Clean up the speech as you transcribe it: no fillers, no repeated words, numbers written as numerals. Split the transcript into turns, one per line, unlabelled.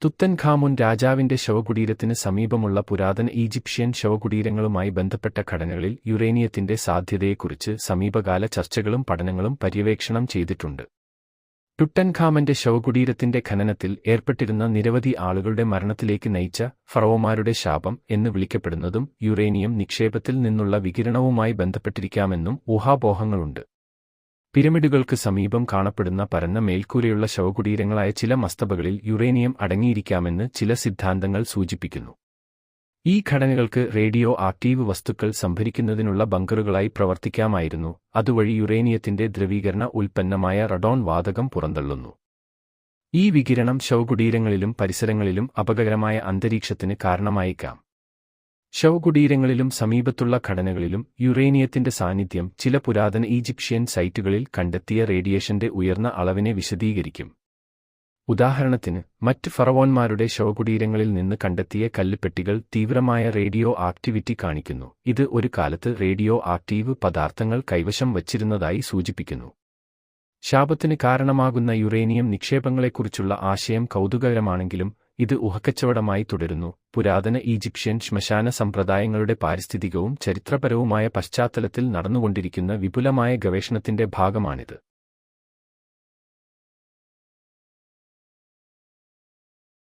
തുത്തൻഖാമുൻ രാജാവിന്റെ ശവകുടീരത്തിന് സമീപമുള്ള പുരാതന ഈജിപ്ഷ്യൻ ശവകുടീരങ്ങളുമായി ബന്ധപ്പെട്ട ഘടനകളിൽ യുറേനിയത്തിന്റെ സാധ്യതയെക്കുറിച്ച് സമീപകാല ചർച്ചകളും പഠനങ്ങളും പര്യവേക്ഷണം ചെയ്തിട്ടുണ്ട്. ടുട്ടൻഖാമന്റെ ശവകുടീരത്തിന്റെ ഖനനത്തിൽ ഏർപ്പെട്ടിരുന്ന നിരവധി ആളുകളുടെ മരണത്തിലേക്ക് നയിച്ച ഫറവോമാരുടെ ശാപം എന്ന് വിളിക്കപ്പെടുന്നതും യുറേനിയം നിക്ഷേപത്തിൽ നിന്നുള്ള വികിരണവുമായി ബന്ധപ്പെട്ടിരിക്കാമെന്നും ഊഹാപോഹങ്ങളുണ്ട്. പിരമിഡുകൾക്ക് സമീപം കാണപ്പെടുന്ന പരന്ന മേൽക്കൂരയുള്ള ശവകുടീരങ്ങളായ ചില മസ്തബകളിൽ യുറേനിയം അടങ്ങിയിരിക്കാമെന്ന് ചില സിദ്ധാന്തങ്ങൾ സൂചിപ്പിക്കുന്നു. ഈ ഘടനകൾക്ക് റേഡിയോ ആക്റ്റീവ് വസ്തുക്കൾ സംഭരിക്കുന്നതിനുള്ള ബങ്കറുകളായി പ്രവർത്തിക്കാമായിരുന്നു, അതുവഴി യുറേനിയത്തിന്റെ ദ്രവീകരണ ഉൽപ്പന്നമായ റഡോൺ വാതകം പുറന്തള്ളുന്നു. ഈ വികിരണം ശവകുടീരങ്ങളിലും പരിസരങ്ങളിലും അപകടകരമായ അന്തരീക്ഷത്തിന് കാരണമായേക്കാം. ശവകുടീരങ്ങളിലും സമീപത്തുള്ള ഘടനകളിലും യുറേനിയത്തിന്റെ സാന്നിധ്യം ചില പുരാതന ഈജിപ്ഷ്യൻ സൈറ്റുകളിൽ കണ്ടെത്തിയ റേഡിയേഷന്റെ ഉയർന്ന അളവിനെ വിശദീകരിക്കും. ഉദാഹരണത്തിന്, മറ്റ് ഫറവോന്മാരുടെ ശവകുടീരങ്ങളിൽ നിന്ന് കണ്ടെത്തിയ കല്ലുപെട്ടികൾ തീവ്രമായ റേഡിയോ ആക്റ്റിവിറ്റി കാണിക്കുന്നു, ഇത് ഒരു കാലത്ത് റേഡിയോ ആക്റ്റീവ് പദാർത്ഥങ്ങൾ കൈവശം വച്ചിരുന്നതായി സൂചിപ്പിക്കുന്നു. ശാപത്തിന് കാരണമാകുന്ന യുറേനിയം നിക്ഷേപങ്ങളെക്കുറിച്ചുള്ള ആശയം കൗതുകകരമാണെങ്കിലും ഇത് ഊഹക്കച്ചവടമായി തുടരുന്നു. പുരാതന ഈജിപ്ഷ്യൻ ശ്മശാന സമ്പ്രദായങ്ങളുടെ പാരിസ്ഥിതികവും ചരിത്രപരവുമായ പശ്ചാത്തലത്തിൽ നടന്നുകൊണ്ടിരിക്കുന്ന വിപുലമായ ഗവേഷണത്തിന്റെ ഭാഗമാണിത്.